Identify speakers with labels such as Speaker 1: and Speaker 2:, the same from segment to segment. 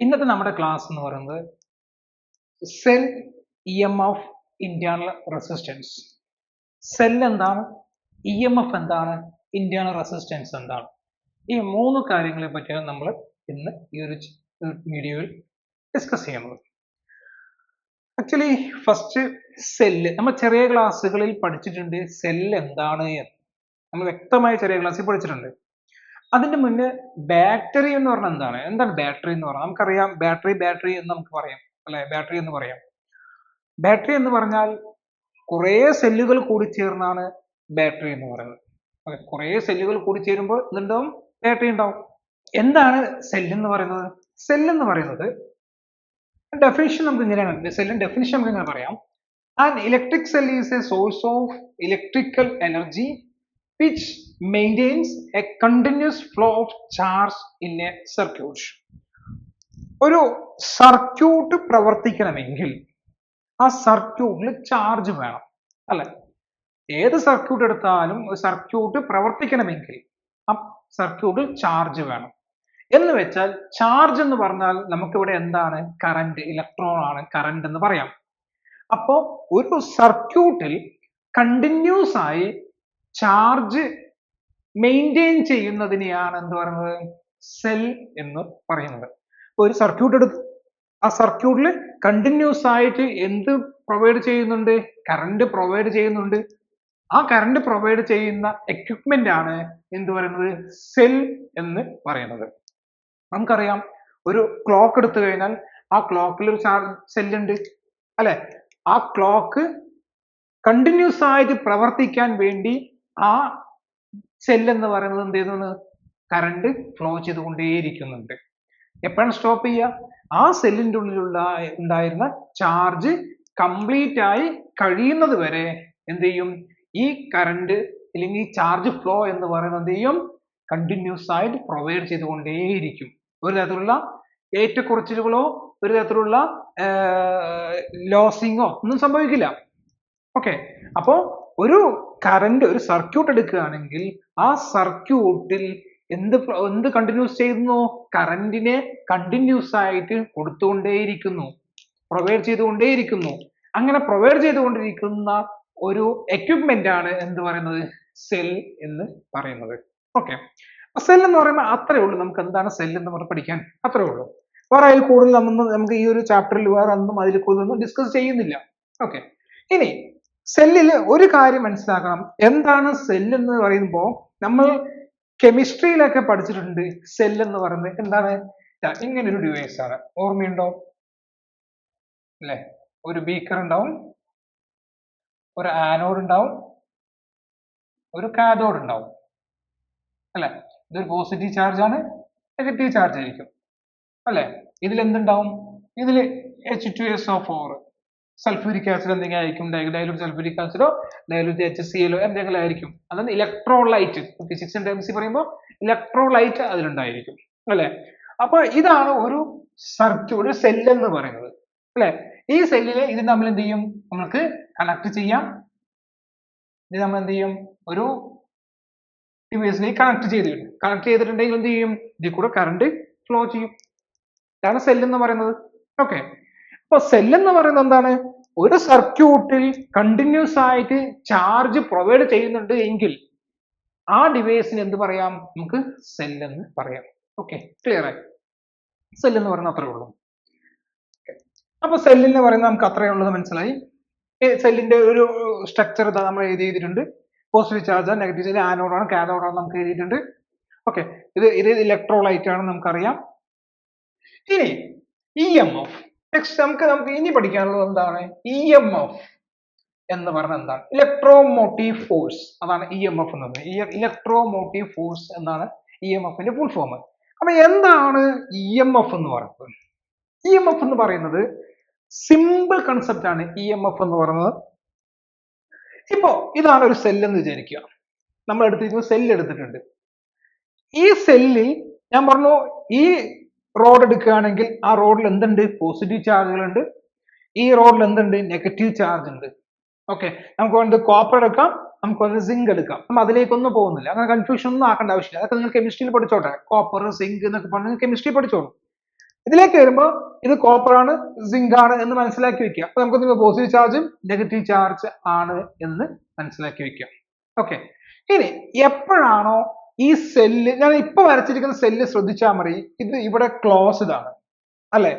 Speaker 1: ഇന്നത്തെ നമ്മുടെ ക്ലാസ് എന്ന് പറയുന്നത് cell E M F internal resistance. Cell എന്താണ്, ഇ എം എഫ് എന്താണ്, ഇന്റേണൽ റെസിസ്റ്റൻസ് എന്താണ്, ഈ മൂന്ന് കാര്യങ്ങളെ പറ്റിയാണ് നമ്മൾ ഇന്ന് ഈ ഒരു വീഡിയോയിൽ ഡിസ്കസ് ചെയ്യുന്നത്. ആക്ച്വലി ഫസ്റ്റ് സെല്ല് നമ്മൾ ചെറിയ ക്ലാസ്സുകളിൽ പഠിച്ചിട്ടുണ്ട്. സെല്ല് എന്താണ് എന്ന് നമ്മൾ വ്യക്തമായി ചെറിയ ക്ലാസ്സിൽ പഠിച്ചിട്ടുണ്ട്. അതിന്റെ മുന്നേ ബാറ്ററി എന്ന് പറഞ്ഞാൽ എന്താണ് ബാറ്ററി എന്ന് പറഞ്ഞാൽ നമുക്കറിയാം. ബാറ്ററി എന്ന് നമുക്ക് പറയാം അല്ലെ, ബാറ്ററി എന്ന് പറയാം. ബാറ്ററി എന്ന് പറഞ്ഞാൽ കുറേ സെല്ലുകൾ കൂടി ചേർന്നാണ് ബാറ്ററി എന്ന് പറയുന്നത്. കുറേ സെല്ലുകൾ കൂടി ചേരുമ്പോൾ എന്തുണ്ടാവും? ബാറ്ററി ഉണ്ടാവും. എന്താണ് സെല്ല് എന്ന് പറയുന്നത്? സെല്ല് എന്ന് പറയുന്നത് ഡെഫിനിഷൻ നമുക്ക് ഇങ്ങനെയാണ്. സെല്ലിന്റെ ഡെഫിനിഷൻ നമുക്ക് ഇങ്ങനെ പറയാം. An electric cell is a source of electrical energy which maintains a continuous flow of charge in a circuit. ഒരു സർക്യൂട്ട് പ്രവർത്തിക്കണമെങ്കിൽ ആ സർക്യൂട്ടിൽ ചാർജ് വേണം അല്ലെ? ഏത് സർക്യൂട്ട് എടുത്താലും സർക്യൂട്ട് പ്രവർത്തിക്കണമെങ്കിൽ ആ സർക്യൂട്ടിൽ ചാർജ് വേണം. എന്ന് വെച്ചാൽ ചാർജ് എന്ന് പറഞ്ഞാൽ നമുക്കിവിടെ എന്താണ്? കറന്റ്, ഇലക്ട്രോൺ ആണ് കറന്റ് എന്ന് പറയാം. അപ്പോ ഒരു സർക്യൂട്ടിൽ കണ്ടിന്യൂസ് ആയി ചാർജ് മെയിൻറ്റെയിൻ ചെയ്യുന്നതിനെയാണ് എന്ത് പറയുന്നത്? സെൽ എന്ന് പറയുന്നത്. ഒരു സർക്യൂട്ട് എടുത്ത് ആ സർക്യൂട്ടിൽ കണ്ടിന്യൂസ് ആയിട്ട് എന്ത് പ്രൊവൈഡ് ചെയ്യുന്നുണ്ട്? കറന്റ് പ്രൊവൈഡ് ചെയ്യുന്നുണ്ട്. ആ കറന്റ് പ്രൊവൈഡ് ചെയ്യുന്ന എക്വിപ്മെന്റ് ആണ് എന്ത് പറയുന്നത്? സെൽ എന്ന് പറയുന്നത്. നമുക്കറിയാം, ഒരു ക്ലോക്ക് എടുത്തു കഴിഞ്ഞാൽ ആ ക്ലോക്കിൽ ഒരു സെല്ലുണ്ട് അല്ലെ? ആ ക്ലോക്ക് കണ്ടിന്യൂസ് ആയിട്ട് പ്രവർത്തിക്കാൻ വേണ്ടി ആ സെൽ എന്ന് പറയുന്നത് എന്ത് ചെയ്യുന്നത്? കറണ്ട് ഫ്ലോ ചെയ്തുകൊണ്ടേയിരിക്കുന്നുണ്ട്. എപ്പോഴാണ് സ്റ്റോപ്പ് ചെയ്യുക? ആ സെല്ലിന്റെ ഉള്ളിലുള്ള ഉണ്ടായിരുന്ന ചാർജ് കംപ്ലീറ്റ് ആയി കഴിയുന്നത് വരെ എന്ത് ചെയ്യും? ഈ കറണ്ട് അല്ലെങ്കിൽ ഈ ചാർജ് ഫ്ലോ എന്ന് പറയുന്നത് എന്ത് ചെയ്യും? കണ്ടിന്യൂസ് ആയിട്ട് പ്രൊവൈഡ് ചെയ്തുകൊണ്ടേയിരിക്കും. ഒരു തരത്തിലുള്ള ഏറ്റക്കുറച്ചിലുകളോ ഒരു തരത്തിലുള്ള ലോസിങ്ങോ ഒന്നും സംഭവിക്കില്ല. ഓക്കെ, അപ്പോ ഒരു കറന്റ്, ഒരു സർക്യൂട്ട് എടുക്കുകയാണെങ്കിൽ ആ സർക്യൂട്ടിൽ എന്ത് കണ്ടിന്യൂസ് ചെയ്യുന്നു? കറന്റിനെ കണ്ടിന്യൂസ് ആയിട്ട് കൊടുത്തുകൊണ്ടേയിരിക്കുന്നു, പ്രൊവൈഡ് ചെയ്തുകൊണ്ടേയിരിക്കുന്നു. അങ്ങനെ പ്രൊവൈഡ് ചെയ്തുകൊണ്ടിരിക്കുന്ന ഒരു എക്വിപ്മെന്റ് ആണ് എന്ത് പറയുന്നത്? സെൽ എന്ന് പറയുന്നത്. ഓക്കെ, സെൽ എന്ന് പറയുമ്പോൾ അത്രേ ഉള്ളൂ. നമുക്ക് എന്താണ് സെൽ എന്ന് പറഞ്ഞ് പഠിക്കാൻ അത്രേ ഉള്ളൂ. വേറെ അതിൽ കൂടുതൽ നമുക്ക് ഈ ഒരു ചാപ്റ്ററിൽ വേറെ ഒന്നും അതിൽ കൂടുതലൊന്നും ഡിസ്കസ് ചെയ്യുന്നില്ല. ഓക്കെ, ഇനി സെല്ലിൽ ഒരു കാര്യം മനസ്സിലാക്കണം. എന്താണ് സെൽ എന്ന് പറയുമ്പോൾ നമ്മൾ കെമിസ്ട്രിയിലൊക്കെ പഠിച്ചിട്ടുണ്ട്. സെൽ എന്ന് പറയുന്നത് എന്താണ്? ഇങ്ങനെ ഒരു ഡിവൈസ് ആണ്. ഓർമ്മയുണ്ടോ അല്ലെ? ഒരു ബീക്കർ ഉണ്ടാവും, ഒരു ആനോഡ് ഉണ്ടാവും, ഒരു കാഥോഡ് ഉണ്ടാവും അല്ലെ? ഇതൊരു പോസിറ്റീവ് ചാർജ് ആണ്, നെഗറ്റീവ് ചാർജ് ആയിരിക്കും അല്ലെ? ഇതിൽ എന്തുണ്ടാവും? ഇതിൽ H2SO4 സൾഫ്യൂരിക് ആസിഡ് എന്തെങ്കിലും ആയിരിക്കും, ഡൈലൂട്ട് സൾഫ്യൂരിക് ആസിഡോ ഡൈലൂട്ട് HCl എന്തെങ്കിലും ആയിരിക്കും. അതായത് ഇലക്ട്രോലൈറ്റ്, ഫിസിക്സ് ടേംസിൽ പറയുമ്പോൾ ഇലക്ട്രോലൈറ്റ് അതിലുണ്ടായിരിക്കും അല്ലെ? അപ്പൊ ഇതാണ് ഒരു സർക്യൂട്ട്, ഒരു സെൽ എന്ന് പറയുന്നത് അല്ലെ? ഈ സെല്ലില് ഇത് നമ്മൾ എന്ത് ചെയ്യും? നമുക്ക് കണക്ട് ചെയ്യാം. ഇത് നമ്മൾ എന്ത് ചെയ്യും? ഒരു ഡിവൈസിലേക്ക് കണക്ട് ചെയ്തിട്ടുണ്ടെങ്കിൽ എന്ത് ചെയ്യും? ഇതിൽ കൂടെ കറണ്ട് ഫ്ലോ ചെയ്യും. ഇതാണ് സെൽ എന്ന് പറയുന്നത്. ഓക്കെ, അപ്പൊ സെൽ എന്ന് പറയുന്നത് എന്താണ്? ഒരു സർക്യൂട്ടിൽ കണ്ടിന്യൂസ് ആയിട്ട് ചാർജ് പ്രൊവൈഡ് ചെയ്യുന്നുണ്ട് എങ്കിൽ ആ ഡിവൈസിന് എന്ത് പറയാം? നമുക്ക് സെൽ എന്ന് പറയാം. ഓക്കെ, ക്ലിയർ ആയി? സെൽ എന്ന് പറയുന്നത് അത്രേ ഉള്ളൂ. അപ്പൊ സെല്ലിന് പറയുന്നത് നമുക്ക് അത്രേ ഉള്ളത് മനസ്സിലായി. സെല്ലിന്റെ ഒരു സ്ട്രക്ചർ നമ്മൾ എഴുതിയിട്ടുണ്ട്. പോസിറ്റീവ് ചാർജ്, നെഗറ്റീവ് ചാർജ്, ആനോഡാണ് കാഥോഡാണ് നമുക്ക് എഴുതിയിട്ടുണ്ട്. ഓക്കെ, ഇത് ഇലക്ട്രോലൈറ്റ് ആണ് നമുക്കറിയാം. ഇനി EMF. നെക്സ്റ്റ് നമുക്ക് ഇനി പഠിക്കാനുള്ളത് എന്താണ്? EMF എന്ന് പറഞ്ഞാൽ എന്താണ്? Electromotive force. അതാണ് EMF എന്ന് പറയുന്നത്. ഇലക്ട്രോമോട്ടീവ് ഫോഴ്സ് എന്നാണ് EMFന്റെ ഫുൾ ഫോം. അപ്പൊ എന്താണ് EMF എന്ന് പറയുന്നത്? EMF എന്ന് പറയുന്നത് സിമ്പിൾ കൺസെപ്റ്റ് ആണ്. EMF എന്ന് പറയുന്നത്, ഇപ്പോ ഇതാണ് ഒരു സെൽ എന്ന് വിചാരിക്കുക. നമ്മൾ എടുത്തിരിക്കുന്ന സെല്ല് എടുത്തിട്ടുണ്ട്. ഈ സെല്ലിൽ ഞാൻ പറഞ്ഞു, ഈ റോഡ് എടുക്കുകയാണെങ്കിൽ ആ റോഡിൽ എന്തുണ്ട്? പോസിറ്റീവ് ചാർജുകൾ ഉണ്ട്. ഈ റോഡിൽ എന്തുണ്ട്? നെഗറ്റീവ് ചാർജ് ഉണ്ട്. ഓക്കെ, നമുക്ക് വേണ്ടത് കോപ്പർ എടുക്കാം, നമുക്ക് വേണ്ടത് സിങ്ക് എടുക്കാം. നമ്മൾ അതിലേക്കൊന്നും പോകുന്നില്ല. അങ്ങനെ കൺഫ്യൂഷൻ ഒന്നും ആക്കേണ്ട ആവശ്യമില്ല. അതൊക്കെ നിങ്ങൾ കെമിസ്ട്രിയിൽ പഠിച്ചോട്ടെ. കോപ്പർ, സിങ്ക് എന്നൊക്കെ പറഞ്ഞ് കെമിസ്ട്രി പഠിച്ചോളൂ. ഇതിലേക്ക് വരുമ്പോൾ ഇത് കോപ്പർ ആണ്, സിങ്ക് ആണ് എന്ന് മനസ്സിലാക്കി വെക്കുക. അപ്പൊ നമുക്ക് പോസിറ്റീവ് ചാർജും നെഗറ്റീവ് ചാർജ് ആണ് എന്ന് മനസ്സിലാക്കി വെക്കുക. ഓക്കെ, ഇനി എപ്പോഴാണോ ഈ സെല്ല്, ഞാൻ ഇപ്പൊ വരച്ചിരിക്കുന്ന സെല്ല് ശ്രദ്ധിച്ചാൽ മതി, ഇത് ഇവിടെ ക്ലോസ്ഡ് ആണ് അല്ലെ,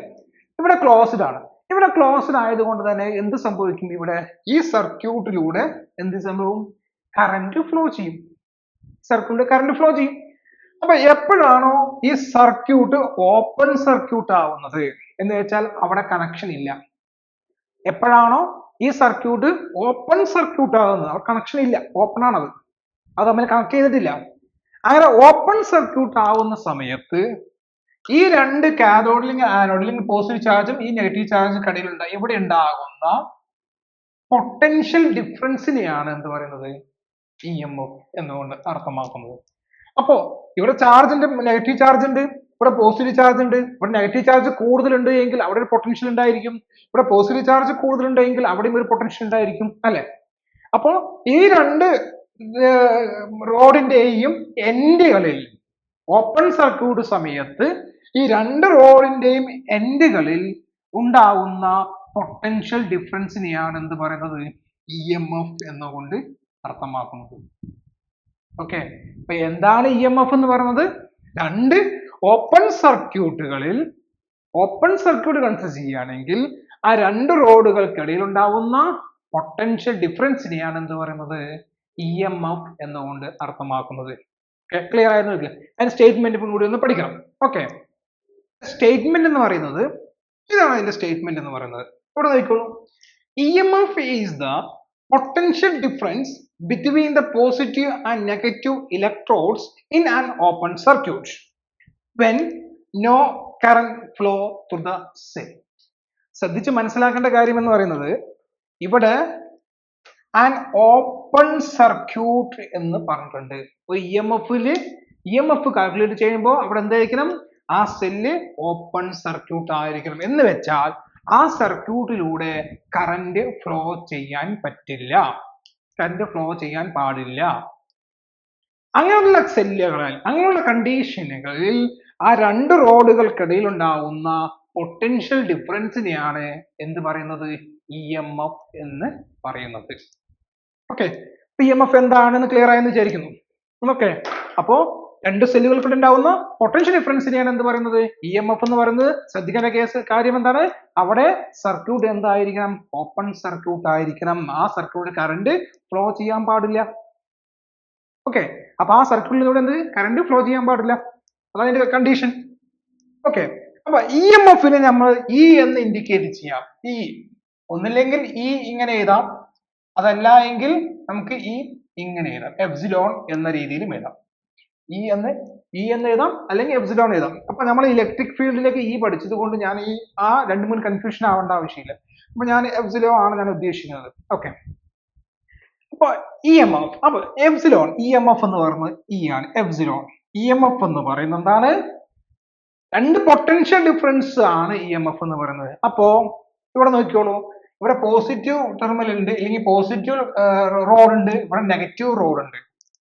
Speaker 1: ഇവിടെ ക്ലോസ്ഡ് ആണ്. ഇവിടെ ക്ലോസ്ഡ് ആയതുകൊണ്ട് തന്നെ എന്ത് സംഭവിക്കും, ഇവിടെ ഈ സർക്യൂട്ടിലൂടെ എന്ത് സംഭവം, കറന്റ് ഫ്ലോ ചെയ്യും, സർക്യൂട്ടിൽ കറന്റ് ഫ്ലോ ചെയ്യും. അപ്പൊ എപ്പോഴാണോ ഈ സർക്യൂട്ട് ഓപ്പൺ സർക്യൂട്ട് ആവുന്നത് എന്ന് വെച്ചാൽ അവിടെ കണക്ഷൻ ഇല്ല. എപ്പോഴാണോ ഈ സർക്യൂട്ട് ഓപ്പൺ സർക്യൂട്ട് ആകുന്നത്, അവിടെ കണക്ഷൻ ഇല്ല, ഓപ്പൺ ആണത്, അത് തമ്മിൽ കണക്ട് ചെയ്തിട്ടില്ല. അങ്ങനെ ഓപ്പൺ സർക്യൂട്ട് ആവുന്ന സമയത്ത് ഈ രണ്ട് കാഥോഡിലും ആനോഡിലും പോസിറ്റീവ് ചാർജും ഈ നെഗറ്റീവ് ചാർജും കടയിൽ ഇവിടെ ഉണ്ടാകുന്ന പൊട്ടൻഷ്യൽ ഡിഫറൻസിനെയാണ് എന്ത് പറയുന്നത്, EMF എന്നുകൊണ്ട് അർത്ഥമാക്കുന്നത്. അപ്പോ ഇവിടെ ചാർജ് ഉണ്ട്, നെഗറ്റീവ് ചാർജ് ഉണ്ട്, ഇവിടെ പോസിറ്റീവ് ചാർജ് ഉണ്ട്. ഇവിടെ നെഗറ്റീവ് ചാർജ് കൂടുതലുണ്ട് എങ്കിൽ അവിടെ ഒരു പൊട്ടൻഷ്യൽ ഉണ്ടായിരിക്കും, ഇവിടെ പോസിറ്റീവ് ചാർജ് കൂടുതലുണ്ടെങ്കിൽ അവിടെയും ഒരു പൊട്ടൻഷ്യൽ ഉണ്ടായിരിക്കും അല്ലെ. അപ്പോൾ ഈ രണ്ട് റോഡിന്റെയും എൻഡുകളിൽ ഓപ്പൺ സർക്യൂട്ട് സമയത്ത് ഈ രണ്ട് റോഡിന്റെയും എൻഡുകളിൽ ഉണ്ടാവുന്ന പൊട്ടൻഷ്യൽ ഡിഫറൻസിനെയാണ് എന്ത് പറയുന്നത്, EMF എന്നുകൊണ്ട് അർത്ഥമാക്കുന്നത്. ഓക്കെ, അപ്പൊ എന്താണ് EMF എന്ന് പറയുന്നത്, രണ്ട് ഓപ്പൺ സർക്യൂട്ടുകളിൽ ഓപ്പൺ സർക്യൂട്ട് കൺസിഡർ ചെയ്യുകയാണെങ്കിൽ ആ രണ്ട് റോഡുകൾക്കിടയിൽ ഉണ്ടാവുന്ന പൊട്ടൻഷ്യൽ ഡിഫറൻസിനെയാണ് എന്ത് പറയുന്നത്, EMF എന്നുകൊണ്ട് അർത്ഥമാക്കുന്നത്. ക്ലിയർ ആയിരുന്നു? അതിന്റെ സ്റ്റേറ്റ്മെന്റ് കൂടി ഒന്ന് പഠിക്കണം. ഓക്കെ, സ്റ്റേറ്റ്മെന്റ് എന്ന് പറയുന്നത് ഇതാണ്. അതിന്റെ സ്റ്റേറ്റ്മെന്റ് എന്ന് പറയുന്നത് ഇവിടെ നോക്കിക്കോളൂ, EMF is the potential difference between the positive and negative electrodes in an open circuit when no current flow through the cell. ശ്രദ്ധിച്ച് മനസ്സിലാക്കേണ്ട കാര്യം എന്ന് പറയുന്നത്, ഇവിടെ an open circuit എന്ന് പറഞ്ഞിട്ടുണ്ട്. ഒരു EMF കാൽക്കുലേറ്റ് ചെയ്യുമ്പോൾ അവിടെ എന്തായിരിക്കണം, ആ സെല്ല് ഓപ്പൺ സർക്യൂട്ട് ആയിരിക്കണം. എന്ന് വെച്ചാൽ ആ സർക്യൂട്ടിലൂടെ കറന്റ് ഫ്ലോ ചെയ്യാൻ പറ്റില്ല, കറന്റ് ഫ്ലോ ചെയ്യാൻ പാടില്ല. അങ്ങനെയുള്ള സെല്ലുകളിൽ, അങ്ങനെയുള്ള കണ്ടീഷനുകളിൽ ആ രണ്ട് റോഡുകൾക്കിടയിൽ ഉണ്ടാവുന്ന പൊട്ടൻഷ്യൽ ഡിഫറൻസിനെയാണ് എന്ത് പറയുന്നത്, EMF എന്ന് പറയുന്നത്. ഓക്കെ, EMF എന്താണെന്ന് ക്ലിയർ ആയെന്ന് വിചാരിക്കുന്നു. ഓക്കെ, അപ്പോ രണ്ട് സെല്ലുകൾക്കിടെ ഉണ്ടാവുന്ന പൊട്ടൻഷ്യൽ ഡിഫറൻസിനെയാണ് എന്ത് പറയുന്നത്, EMF എന്ന് പറയുന്നത്. ശ്രദ്ധിക്കേണ്ട കാര്യം എന്താണ്, അവിടെ സർക്യൂട്ട് എന്തായിരിക്കണം, ഓപ്പൺ സർക്യൂട്ട് ആയിരിക്കണം. ആ സർക്യൂട്ട് കറന്റ് ഫ്ലോ ചെയ്യാൻ പാടില്ല. ഓക്കെ, അപ്പൊ ആ സർക്യൂട്ടിലൂടെ എന്ത്, കറന്റ് ഫ്ലോ ചെയ്യാൻ പാടില്ല, അതാണ് അതിന്റെ കണ്ടീഷൻ. ഓക്കെ, അപ്പൊ EMF-നെ നമ്മൾ E എന്ന് ഇൻഡിക്കേറ്റ് ചെയ്യാം. E ഒന്നില്ലെങ്കിൽ E ഇങ്ങനെ എഴുതാം, അതല്ല എങ്കിൽ നമുക്ക് E ഇങ്ങനെ എഴുതാം, എപ്സിലോൺ എന്ന രീതിയിലും എഴുതാം. E എന്ന് എഴുതാം, അല്ലെങ്കിൽ എപ്സിലോൺ എഴുതാം. അപ്പൊ നമ്മൾ ഇലക്ട്രിക് ഫീൽഡിലേക്ക് E പഠിച്ചത് കൊണ്ട് ഞാൻ ഈ ആ രണ്ട് മൂന്ന് കൺഫ്യൂഷൻ ആവേണ്ട ആവശ്യമില്ല. അപ്പൊ ഞാൻ എപ്സിലോൺ ആണ് ഞാൻ ഉദ്ദേശിക്കുന്നത്. ഓക്കെ, അപ്പൊ EMF, അപ്പൊ എപ്സിലോൺ EMF എന്ന് പറയുന്നത് E ആണ്. എപ്സിലോൺ EMF എന്ന് പറയുന്നത് എന്താണ്, രണ്ട് പൊട്ടൻഷ്യൽ ഡിഫറൻസ് ആണ് EMF എന്ന് പറയുന്നത്. അപ്പോ ഇവിടെ നോക്കിക്കോളൂ, ഇവിടെ പോസിറ്റീവ് ടെർമിനൽ ഉണ്ട്, അല്ലെങ്കിൽ പോസിറ്റീവ് റോഡ് ഉണ്ട്, ഇവിടെ നെഗറ്റീവ് റോഡ് ഉണ്ട്.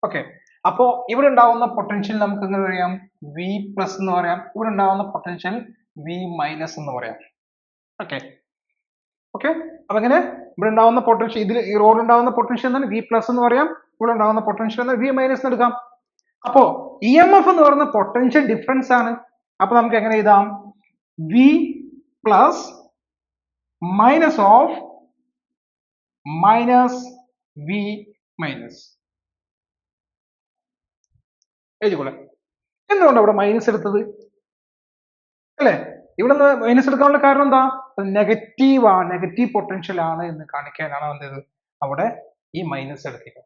Speaker 1: ഓക്കെ, അപ്പോ ഇവിടെ ഉണ്ടാവുന്ന പൊട്ടൻഷ്യൽ നമുക്ക് എങ്ങനെ പറയാം, V പ്ലസ് എന്ന് പറയാം. ഇവിടെ ഉണ്ടാവുന്ന പൊട്ടൻഷ്യൽ V മൈനസ് എന്ന് പറയാം. ഓക്കെ, അപ്പൊ എങ്ങനെ ഇവിടെ ഉണ്ടാവുന്ന പൊട്ടൻഷ്യൽ, ഇതിൽ ഈ റോഡ് ഉണ്ടാവുന്ന പൊട്ടൻഷ്യൽ എന്താണ്, V പ്ലസ് എന്ന് പറയാം. ഇവിടെ ഉണ്ടാവുന്ന പൊട്ടൻഷ്യൽ എന്താണ്, V മൈനസ് എന്ന് എടുക്കാം. അപ്പോ EMF എന്ന് പറയുന്ന പൊട്ടൻഷ്യൽ ഡിഫറൻസ് ആണ്. അപ്പൊ നമുക്ക് എങ്ങനെ എഴുതാം, V plus minus of minus V minus എഴുതിക്കോളെ. എന്തുകൊണ്ട് അവിടെ മൈനസ് എടുത്തത് അല്ലെ? ഇവിടെ മൈനസ് എടുക്കാനുള്ള കാരണം എന്താ, നെഗറ്റീവ് ആണ്, നെഗറ്റീവ് പൊട്ടൻഷ്യൽ ആണ് എന്ന് കാണിക്കാനാണ് എന്ത് അവിടെ ഈ മൈനസ് എടുക്കുക.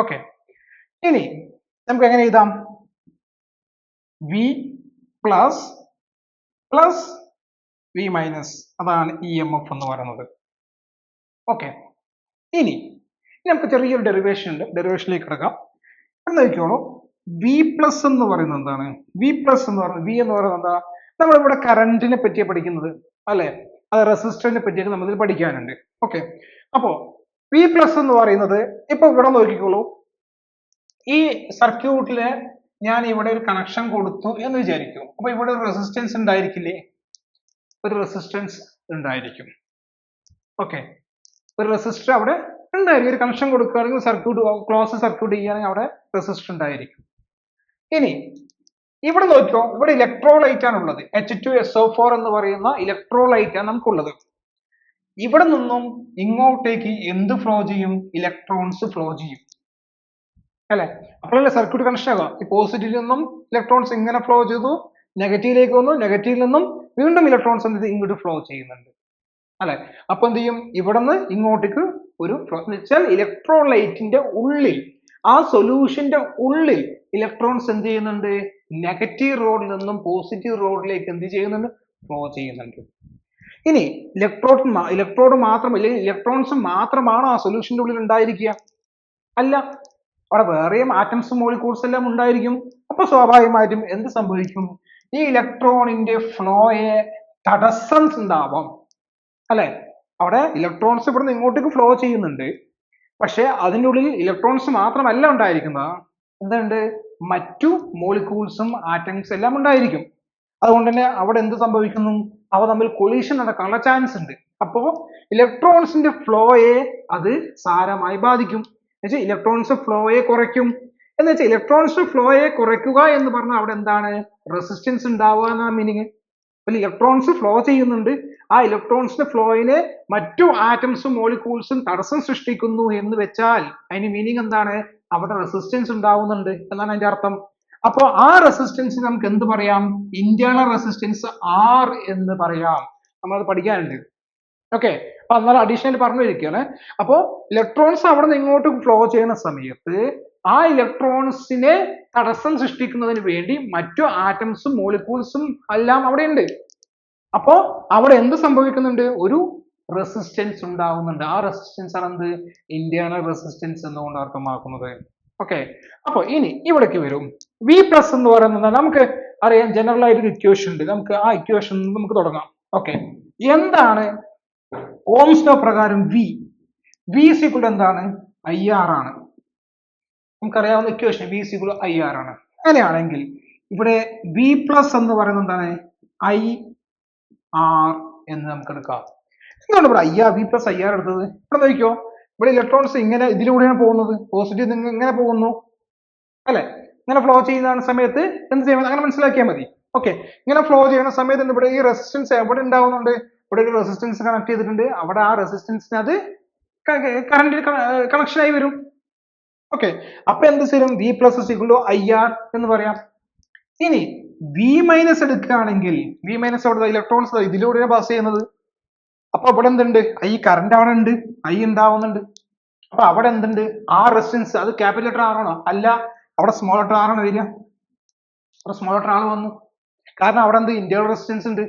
Speaker 1: ഓക്കെ, ഇനി നമുക്ക് എങ്ങനെ എഴുതാം, V plus plus V minus, അതാണ് EMF എന്ന് പറയുന്നത്. ഓക്കെ, ഇനി നമുക്ക് ചെറിയൊരു ഡെറിവേഷൻ ഉണ്ട്, ഡെറിവേഷനിലേക്ക് കിടക്കാം. എന്ന് നോക്കിക്കോളൂ, V പ്ലസ് എന്ന് പറയുന്നത് എന്താണ്, V പ്ലസ് എന്ന് പറയുന്നത്, V എന്ന് പറയുന്നത് എന്താ, നമ്മളിവിടെ കറന്റിനെ പറ്റിയാണ് പഠിക്കുന്നത് അല്ലെ, അത് റെസിസ്റ്ററിനെ പറ്റിയൊക്കെ നമ്മൾ പഠിക്കാനുണ്ട്. ഓക്കെ, അപ്പോ V പ്ലസ് എന്ന് പറയുന്നത്, ഇപ്പൊ ഇവിടെ നോക്കിക്കോളൂ, ഈ സർക്യൂട്ടിലെ ഞാൻ ഇവിടെ ഒരു കണക്ഷൻ കൊടുത്തു എന്ന് വിചാരിക്കും. അപ്പൊ ഇവിടെ ഒരു റെസിസ്റ്റൻസ് ഉണ്ടായിരിക്കില്ലേ? ഒരു റെസിസ്റ്റൻസ് ഉണ്ടായിരിക്കും. ഓക്കെ, ഒരു റെസിസ്റ്റർ അവിടെ ഉണ്ടായിരിക്കും. ഒരു കണക്ഷൻ കൊടുക്കുകയാണെങ്കിൽ സർക്യൂട്ട് ക്ലോസ് സർക്യൂട്ട് ചെയ്യുകയാണെങ്കിൽ അവിടെ റെസിസ്റ്റർ ഉണ്ടായിരിക്കും. ഇനി ഇവിടെ നോക്കിയോ, ഇവിടെ ഇലക്ട്രോലൈറ്റ് ആണ് ഉള്ളത്. H2SO4 എന്ന് പറയുന്ന ഇലക്ട്രോലൈറ്റ് ആണ് നമുക്കുള്ളത്. ഇവിടെ നിന്നും ഇങ്ങോട്ടേക്ക് എന്ത് ഫ്ലോ ചെയ്യും? ഇലക്ട്രോൺസ് ഫ്ലോ ചെയ്യും അല്ലെ? അപ്പോഴല്ലേ സർക്യൂട്ട് കണക്ഷൻ ആകാം. ഈ പോസിറ്റീവിൽ നിന്നും ഇലക്ട്രോൺസ് ഇങ്ങനെ ഫ്ലോ ചെയ്തു, നെഗറ്റീവിലേക്ക് വന്നു, നെഗറ്റീവിൽ നിന്നും വീണ്ടും ഇലക്ട്രോൺസ് എന്ത് ഇങ്ങോട്ട് ഫ്ലോ ചെയ്യുന്നുണ്ട് അല്ലെ? അപ്പൊ എന്ത് ചെയ്യും? ഇവിടെ നിന്ന് ഇങ്ങോട്ടേക്ക് ഒരു ഫ്ലോ എന്ന് വെച്ചാൽ ഇലക്ട്രോലൈറ്റിന്റെ ഉള്ളിൽ, ആ സൊല്യൂഷന്റെ ഉള്ളിൽ ഇലക്ട്രോൺസ് എന്ത് ചെയ്യുന്നുണ്ട്? നെഗറ്റീവ് റോഡിൽ നിന്നും പോസിറ്റീവ് റോഡിലേക്ക് എന്ത് ചെയ്യുന്നുണ്ട്? ഫ്ലോ ചെയ്യുന്നുണ്ട്. ഇനി ഇലക്ട്രോഡ് മാത്രം, അല്ലെങ്കിൽ ഇലക്ട്രോൺസ് മാത്രമാണ് ആ സൊല്യൂഷന്റെ ഉള്ളിൽ ഉണ്ടായിരിക്കുക? അല്ല, അവിടെ വേറെയും ആറ്റംസും മോളിക്യൂൾസ് എല്ലാം ഉണ്ടായിരിക്കും. അപ്പൊ സ്വാഭാവികമായിട്ടും എന്ത് സംഭവിക്കും? ഈ ഇലക്ട്രോണിന്റെ ഫ്ലോയെ തടസ്സം ഉണ്ടാവാം അല്ലെ? അവിടെ ഇലക്ട്രോൺസ് ഇവിടുന്ന് ഇങ്ങോട്ടേക്ക് ഫ്ലോ ചെയ്യുന്നുണ്ട്, പക്ഷെ അതിൻ്റെ ഉള്ളിൽ ഇലക്ട്രോൺസ് മാത്രമല്ല ഉണ്ടായിരിക്കുന്നത്, എന്തുണ്ട്? മറ്റു മോളിക്യൂൾസും ആറ്റംസ് എല്ലാം ഉണ്ടായിരിക്കും. അതുകൊണ്ട് തന്നെ അവിടെ എന്ത് സംഭവിക്കുന്നു? അവ തമ്മിൽ കൊളീഷൻ നടക്കാനുള്ള ചാൻസ് ഉണ്ട്. അപ്പോ ഇലക്ട്രോൺസിന്റെ ഫ്ലോയെ അത് സാരമായി ബാധിക്കും. എന്നുവെച്ചാൽ ഇലക്ട്രോൺസ് ഫ്ലോയെ കുറയ്ക്കും. എന്ന് വെച്ചാൽ ഇലക്ട്രോൺസ് ഫ്ലോയെ കുറയ്ക്കുക എന്ന് പറഞ്ഞാൽ അവിടെ എന്താണ്? റെസിസ്റ്റൻസ് ഉണ്ടാവുക എന്നാണ് മീനിങ്. അപ്പോൾ ഇലക്ട്രോൺസ് ഫ്ലോ ചെയ്യുന്നുണ്ട്, ആ ഇലക്ട്രോൺസിന്റെ ഫ്ലോയിനെ മറ്റു ആറ്റംസും മോളിക്യൂൾസും തടസ്സം സൃഷ്ടിക്കുന്നു എന്ന് വെച്ചാൽ അതിന് മീനിങ് എന്താണ്? അവിടെ റെസിസ്റ്റൻസ് ഉണ്ടാവുന്നുണ്ട് എന്നാണ് അതിന്റെ അർത്ഥം. അപ്പോ ആ റെസിസ്റ്റൻസ് നമുക്ക് എന്ത് പറയാം? ഇന്റേണൽ റെസിസ്റ്റൻസ് R എന്ന് പറയാം. നമ്മളത് പഠിക്കാനുണ്ട്. ഓക്കെ, അപ്പൊ എന്നാൽ അഡീഷണൽ പറഞ്ഞിരിക്കുകയാണ്. അപ്പോ ഇലക്ട്രോൺസ് അവിടെ നിന്ന് ഇങ്ങോട്ട് ഫ്ലോ ചെയ്യുന്ന സമയത്ത് ആ ഇലക്ട്രോൺസിനെ തടസ്സം സൃഷ്ടിക്കുന്നതിന് വേണ്ടി മറ്റു ആറ്റംസും മോളിക്യൂൾസും എല്ലാം അവിടെ ഉണ്ട്. അപ്പോ അവിടെ എന്ത് സംഭവിക്കുന്നുണ്ട്? ഒരു റെസിസ്റ്റൻസ് ഉണ്ടാവുന്നുണ്ട്. ആ റെസിസ്റ്റൻസ് ആണ് എന്ത്? ഇന്റേണൽ റെസിസ്റ്റൻസ് എന്നുകൊണ്ട് അർത്ഥമാക്കുന്നത്. ഓക്കെ, അപ്പൊ ഇനി ഇവിടേക്ക് വരും. V പ്ലസ് എന്ന് പറയുന്നത് നമുക്ക് അറിയാം, ജനറൽ ആയിട്ട് ഒരു ഇക്വേഷൻ ഉണ്ട്. നമുക്ക് ആ ഇക്വേഷൻ നമുക്ക് തുടങ്ങാം. ഓക്കെ, എന്താണ് ഓംസ് ലോ പ്രകാരം V is equal to എന്താണ്? IR ആണ്. നമുക്കറിയാവുന്ന equation V is equal to IR ആണ്. അങ്ങനെയാണെങ്കിൽ ഇവിടെ V പ്ലസ് എന്ന് പറയുന്നത് എന്താണ്? IR എന്ന് നമുക്ക് എടുക്കാം. എന്താണ് ഇവിടെ V പ്ലസ് IR എടുത്തത്? ഇവിടെ നോക്കിയോ, ഇവിടെ ഇലക്ട്രോൺസ് ഇങ്ങനെ ഇതിലൂടെയാണ് പോകുന്നത്, പോസിറ്റീവ് നിങ്ങൾ ഇങ്ങനെ പോകുന്നു അല്ലെ? ഇങ്ങനെ ഫ്ലോ ചെയ്യുന്ന സമയത്ത് എന്ത് ചെയ്യണം? അങ്ങനെ മനസ്സിലാക്കിയാൽ മതി. ഓക്കെ, ഇങ്ങനെ ഫ്ലോ ചെയ്യുന്ന സമയത്ത് ഇവിടെ ഈ റെസിസ്റ്റൻസ് എവിടെ ഉണ്ടാവുന്നുണ്ട്? ഇവിടെ ഒരു റെസിസ്റ്റൻസ് കണക്ട് ചെയ്തിട്ടുണ്ട്. അവിടെ ആ റെസിസ്റ്റൻസിന് അത് കറന്റ് കണക്ഷൻ ആയി വരും. ഓക്കെ, അപ്പൊ എന്ത് ചെയ്യും? V plus is equal to IR എന്ന് പറയാം. ഇനി V മൈനസ് എടുക്കുകയാണെങ്കിൽ V മൈനസ് അവിടെ ഇലക്ട്രോൺസ് ഇതിലൂടെയാണ് പാസ് ചെയ്യുന്നത്. അപ്പൊ അവിടെ എന്തുണ്ട്? കറന്റ് അവിടെ ഉണ്ട്, ഉണ്ടാവുന്നുണ്ട്. അപ്പൊ അവിടെ എന്തുണ്ട്? ആ റെസിസ്റ്റൻസ് അത് ക്യാപിറ്റൽ ലെറ്റർ R ആണോ? അല്ല, അവിടെ സ്മോൾ ലെറ്റർ R ആണ് വരിക. അവിടെ സ്മോൾ ലെറ്റർ R വന്നു, കാരണം അവിടെ എന്ത്? ഇന്റേണൽ റെസിസ്റ്റൻസ് ഉണ്ട്.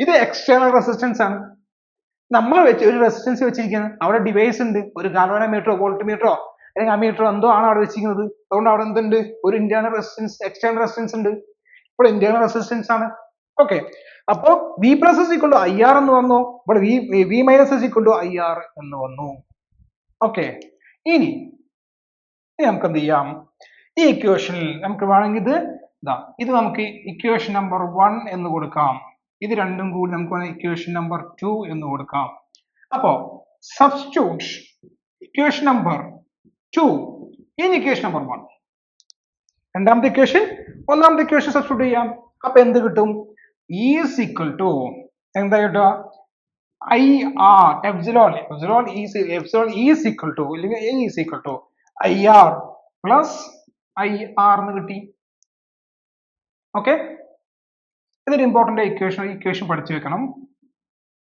Speaker 1: ഇത് എക്സ്റ്റേണൽ റെസിസ്റ്റൻസ് ആണ്. നമ്മൾ ഒരു റെസിസ്റ്റൻസ് വെച്ചിരിക്കുന്നത്, അവിടെ ഡിവൈസ് ഉണ്ട്, ഒരു ഗാൽവാനോമീറ്ററോ വോൾട്ട് മീറ്ററോ അല്ലെങ്കിൽ അമീറ്ററോ എന്തോ ആണ് അവിടെ വെച്ചിരിക്കുന്നത്. അതുകൊണ്ട് അവിടെ എന്തുണ്ട്? ഒരു ഇന്റേണൽ റെസിസ്റ്റൻസ്, എക്സ്റ്റേണൽ റെസിസ്റ്റൻസ് ഉണ്ട്. ഇപ്പോൾ ഇന്റേണൽ റെസിസ്റ്റൻസ് ആണ്. ഓക്കെ, അപ്പോ V plus is equal to IR എന്ന് വന്നു, ഇവിടെ V minus is equal to IR എന്ന് വന്നു. ഓക്കെ, ഇനി നമുക്ക് എന്ത് ചെയ്യാം? ഈ ഇക്വേഷനിൽ നമുക്ക് വേണമെങ്കിൽ ഇത് നമുക്ക് ഇക്വേഷൻ നമ്പർ 1 എന്ന് കൊടുക്കാം. ഇത് രണ്ടും കൂടി നമുക്ക് വേണമെങ്കിൽ ഇക്വേഷൻ നമ്പർ 2 എന്ന് കൊടുക്കാം. അപ്പോ substitute equation number 2 in equation number 1. രണ്ടാമത്തെ ഇക്വേഷൻ ഒന്നാമത്തെ ഇക്വേഷൻ സബ്സ്റ്റിറ്റ്യൂട്ട് ചെയ്യാം. അപ്പൊ എന്ത് കിട്ടും? E is equal to എന്താ കിട്ടുക? IR epsilon E is equal to അല്ലെങ്കിൽ A is equal to IR plus IR എന്ന് കിട്ടി. ഓക്കെ, ഇതൊരു ഇമ്പോർട്ടന്റ് ഇക്വേഷൻ പഠിച്ചു വെക്കണം.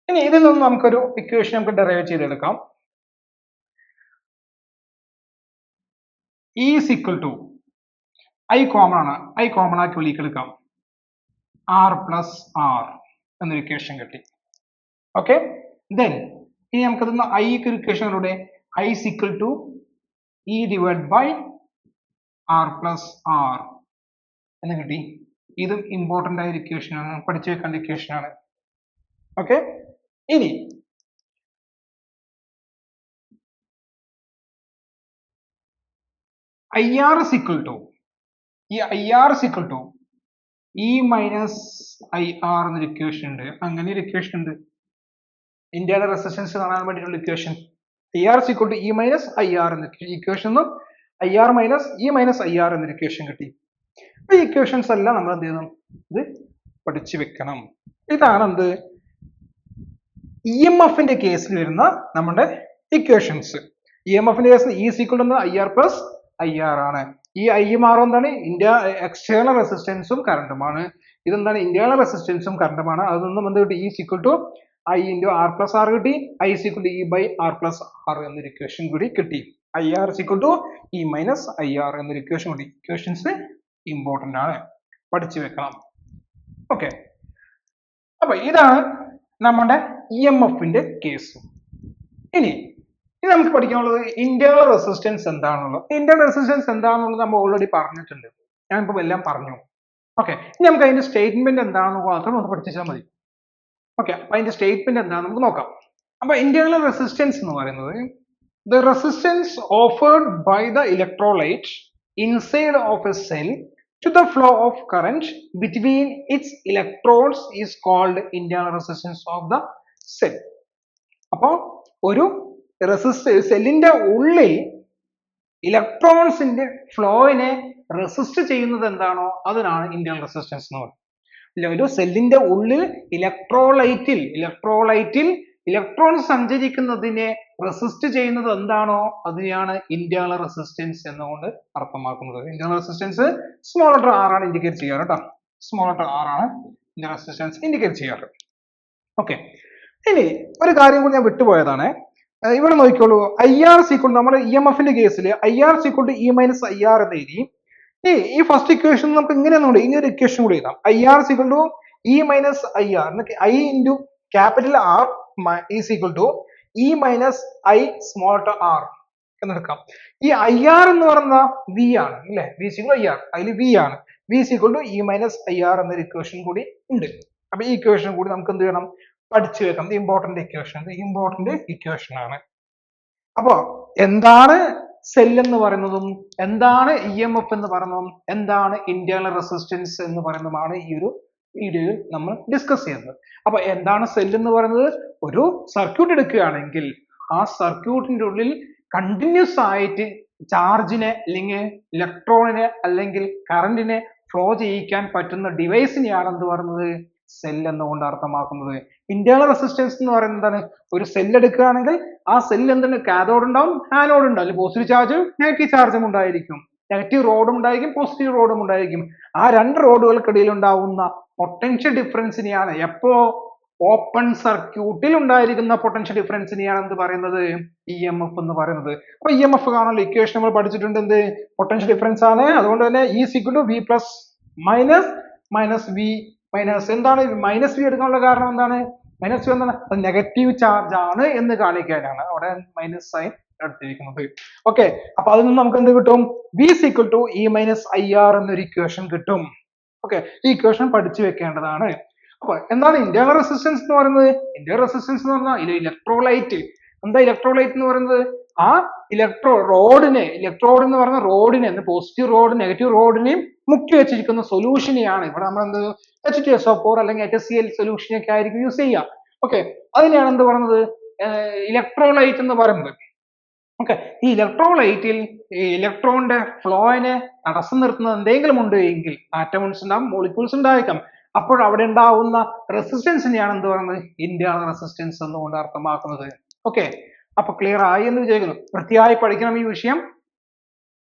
Speaker 1: ഇനി ഇതിൽ നിന്ന് നമുക്കൊരു ഇക്വേഷൻ നമുക്ക് ഡെറൈവ് ചെയ്തെടുക്കാം. E is equal to I common ആണ്, I കോമൺ ആക്കി വെളിക്ക് എടുക്കാം. R plus R എന്നൊരു ഇക്വേഷൻ കിട്ടി. ഓക്കെ, ദെൻ ഇനി നമുക്ക് I ഇക്വേഷനിലൂടെ I is equal to E divided by R plus R എന്ന് കിട്ടി. ഇതും ഇമ്പോർട്ടന്റ് ആയ ഇക്വേഷൻ ആണ്, പഠിച്ചു വെക്കേണ്ട ഇക്വേഷൻ ആണ്. ഓക്കെ, ഇനി IR is equal to ഈ IR is equal to E minus IR എന്നൊരു ഇക്വേഷൻ ഉണ്ട്. അങ്ങനെ ഒരു ഇക്വേഷൻ ഉണ്ട്. ഇന്റേണൽ റെസിസ്റ്റൻസ് കാണാൻ വേണ്ടിയിട്ടുള്ള equation IR is equal to E minus IR എന്ന ഇക്വേഷൻ നിന്നും IR minus E minus IR എന്നൊരു ഇക്വേഷൻ കിട്ടി. അപ്പൊ ഈ ഇക്വേഷൻസ് എല്ലാം നമ്മൾ എന്ത് ചെയ്യണം, ഇത് പഠിച്ചു വെക്കണം. ഇതാണ് എന്ത് EMF ന്റെ കേസിൽ വരുന്ന നമ്മുടെ ഇക്വേഷൻസ്. EMF ന്റെ കേസിൽ E is equal to IR plus IR ആണ്. ഈ IR എന്താണ്, എക്സ്റ്റേണൽ റെസിസ്റ്റൻസും കറണ്ടുമാണ്. ഇതെന്താണ്, ഇന്റേണൽ റെസിസ്റ്റൻസും കറണ്ടുമാണ്. അതിൽ നിന്നും എന്ത് കിട്ടി, E is equal to I into R plus R കിട്ടി. I is equal to E by R plus R എന്നൊരു ഇക്വേഷൻ കൂടി കിട്ടി. IR is equal to E minus IR എന്നൊരു ഇക്വേഷൻ കൂടി. ഇക്വേഷൻസ് ഇമ്പോർട്ടന്റ് ആണ്, പഠിച്ചു വെക്കണം. ഓക്കെ, അപ്പൊ ഇതാണ് നമ്മുടെ EMF ന്റെ കേസ്. ഇനി നമുക്ക് പഠിക്കാനുള്ളത് ഇന്റേണൽ റെസിസ്റ്റൻസ് എന്താണെന്നുള്ളത്. ഇന്റേണൽ റെസിസ്റ്റൻസ് എന്താണെന്നുള്ളത് നമ്മൾ ഓൾറെഡി പറഞ്ഞിട്ടുണ്ട്, ഞാനിപ്പോ എല്ലാം പറഞ്ഞു. ഓക്കെ, ഇനി നമുക്ക് അതിന്റെ സ്റ്റേറ്റ്മെന്റ് എന്താണെന്ന് മാത്രം ഒന്ന് പഠിച്ചാൽ മതി. ഓക്കെ, അപ്പൊ അതിന്റെ സ്റ്റേറ്റ്മെന്റ് എന്താണെന്ന് നമുക്ക് നോക്കാം. അപ്പൊ ഇന്റേണൽ റെസിസ്റ്റൻസ് എന്ന് പറയുന്നത് the resistance offered by the electrolyte inside of a cell to the flow of current between its electrodes is called internal resistance of the cell. അപ്പോ ഒരു സെല്ലിന്റെ ഉള്ളിൽ ഇലക്ട്രോൺസിന്റെ ഫ്ലോയിനെ റെസിസ്റ്റ് ചെയ്യുന്നത് എന്താണോ അതിനാണ് ഇന്റേണൽ റെസിസ്റ്റൻസ് എന്ന് പറയുന്നത്. ഒരു സെല്ലിന്റെ ഉള്ളിൽ ഇലക്ട്രോലൈറ്റിൽ ഇലക്ട്രോൺ സഞ്ചരിക്കുന്നതിനെ റെസിസ്റ്റ് ചെയ്യുന്നത് എന്താണോ അതിനെയാണ് ഇന്റേണൽ റെസിസ്റ്റൻസ് എന്നുകൊണ്ട് അർത്ഥമാക്കുന്നത്. Internal resistance small letter R ആണ് ഇൻഡിക്കേറ്റ് ചെയ്യാറ് കേട്ടോ. സ്മോൾ ലെറ്റർ R ആണ് ഇന്റേണൽ റെസിസ്റ്റൻസ് ഇൻഡിക്കേറ്റ് ചെയ്യാറ്. ഓക്കെ, ഇനി ഒരു കാര്യം കൂടി ഞാൻ വിട്ടുപോയതാണ്. ഇവിടെ നോക്കിക്കോളൂ, IR is equal to നമ്മുടെ EMF ന്റെ കേസിൽ IR is equal to E minus IR എന്ന് എഴുതി. ഈ ഫസ്റ്റ് ഇക്വേഷൻ നമുക്ക് ഇങ്ങനെയൊന്നുണ്ട്, ഇനി ഒരു ഇക്വേഷൻ കൂടി എഴുതാം. IR is equal to E minus IR, I into capital R is equal to E minus I small to R എന്നെടുക്കാം. ഈ IR എന്ന് പറയുന്ന V ആണ് അല്ലെ, V is equal to IR, അതിൽ V ആണ്. V is equal to E minus IR എന്നൊരു equation കൂടി ഉണ്ട്. അപ്പൊ ഈ ഇക്വേഷൻ കൂടി നമുക്ക് എന്ത് ചെയ്യണം, പഠിച്ചു വെക്കാം. ഇമ്പോർട്ടന്റ് ഇക്വേഷൻ ആണ്. അപ്പൊ എന്താണ് സെൽ എന്ന് പറയുന്നതും എന്താണ് EMF എന്ന് പറയുന്നതും എന്താണ് ഇന്റേണൽ റെസിസ്റ്റൻസ് എന്ന് പറയുന്നതുമാണ് ഈ ഒരു വീഡിയോയിൽ നമ്മൾ ഡിസ്കസ് ചെയ്യുന്നത്. അപ്പൊ എന്താണ് സെൽ എന്ന് പറയുന്നത്, ഒരു സർക്യൂട്ട് എടുക്കുകയാണെങ്കിൽ ആ സർക്യൂട്ടിന്റെ ഉള്ളിൽ കണ്ടിന്യൂസ് ആയിട്ട് ചാർജിനെ അല്ലെങ്കിൽ ഇലക്ട്രോണിനെ അല്ലെങ്കിൽ കറണ്ടിനെ ഫ്ലോ ചെയ്യിക്കാൻ പറ്റുന്ന ഡിവൈസിനെയാണ് എന്ത് പറയുന്നത്, സെൽ എന്നുകൊണ്ട് അർത്ഥമാക്കുന്നത്. ഇന്റേണൽ റെസിസ്റ്റൻസ് എന്ന് പറയുന്നത് എന്താണ്, ഒരു സെൽ എടുക്കുകയാണെങ്കിൽ ആ സെൽ എന്താണ്, കാഥോഡ് ഉണ്ടാവും ആനോഡ് ഉണ്ടാവും, പോസിറ്റീവ് ചാർജും നെഗറ്റീവ് ചാർജും ഉണ്ടായിരിക്കും, നെഗറ്റീവ് റോഡും ഉണ്ടായിരിക്കും പോസിറ്റീവ് റോഡും ഉണ്ടായിരിക്കും. ആ രണ്ട് റോഡുകൾക്കിടയിൽ ഉണ്ടാവുന്ന പൊട്ടൻഷ്യൽ ഡിഫറൻസിനെയാണ് എപ്പോ ഓപ്പൺ സർക്യൂട്ടിൽ ഉണ്ടായിരിക്കുന്ന പൊട്ടൻഷ്യൽ ഡിഫറൻസിനെയാണ് എന്ത് പറയുന്നത്, EMF എന്ന് പറയുന്നത്. അപ്പൊ EMF കാണാനുള്ള ഇക്വേഷൻ നമ്മൾ പഠിച്ചിട്ടുണ്ട്, എന്ത് പൊട്ടൻഷ്യൽ ഡിഫറൻസ് ആണ്. അതുകൊണ്ട് തന്നെ E is equal to V plus minus V minus. എന്താണ് മൈനസ് V എടുക്കാനുള്ള കാരണം എന്താണ്, മൈനസ് V എന്താണ്, അത് നെഗറ്റീവ് ചാർജ് ആണ് എന്ന് കാണിക്കാനാണ് അവിടെ മൈനസ് സൈൻ എടുത്തിരിക്കുന്നത്. ഓക്കെ, അപ്പൊ അതിൽ നിന്ന് നമുക്ക് എന്ത് കിട്ടും, V is equal to E minus IR എന്നൊരു ഇക്വേഷൻ കിട്ടും. ഓക്കെ, ഈ ഇക്വേഷൻ പഠിച്ചു വെക്കേണ്ടതാണ്. അപ്പൊ എന്താണ് ഇന്റേണൽ റെസിസ്റ്റൻസ് എന്ന് പറയുന്നത്, ഇന്റേണൽ റെസിസ്റ്റൻസ് എന്ന് പറഞ്ഞാൽ ഇലക്ട്രോലൈറ്റ്. എന്താ ഇലക്ട്രോലൈറ്റ് എന്ന് പറയുന്നത്, ആ ഇലക്ട്രോഡ് എന്ന് പറയുന്ന റോഡിനെ, പോസിറ്റീവ് റോഡ് നെഗറ്റീവ് റോഡിനെയും മുക്കി വെച്ചിരിക്കുന്ന സൊല്യൂഷനെയാണ് ഇവിടെ നമ്മൾ എന്ത് H2SO4 അല്ലെങ്കിൽ HCl സൊല്യൂഷൻ ഒക്കെ ആയിരിക്കും യൂസ് ചെയ്യുക. ഓക്കെ, അതിനെയാണ് എന്ത് പറയുന്നത്, ഇലക്ട്രോലൈറ്റ് എന്ന് പറയുന്നത്. ഓക്കെ, ഈ ഇലക്ട്രോലൈറ്റിൽ ഇലക്ട്രോണിന്റെ ഫ്ലോയിനെ തടസ്സം നിർത്തുന്നത് എന്തെങ്കിലും ഉണ്ട് എങ്കിൽ ആറ്റംസ് ഉണ്ടാവും, മോളിക്യൂൾസ് ഉണ്ടായേക്കാം. അപ്പോൾ അവിടെ ഉണ്ടാവുന്ന റെസിസ്റ്റൻസിനെയാണ് എന്ത് പറയുന്നത്, ഇന്റേണൽ റെസിസ്റ്റൻസ് എന്നുകൊണ്ട് അർത്ഥമാക്കുന്നത്. ഓക്കെ, അപ്പൊ ക്ലിയർ ആയി എന്ന് വിചാരിക്കുന്നു. വൃത്തിയായി പഠിക്കണം ഈ വിഷയം.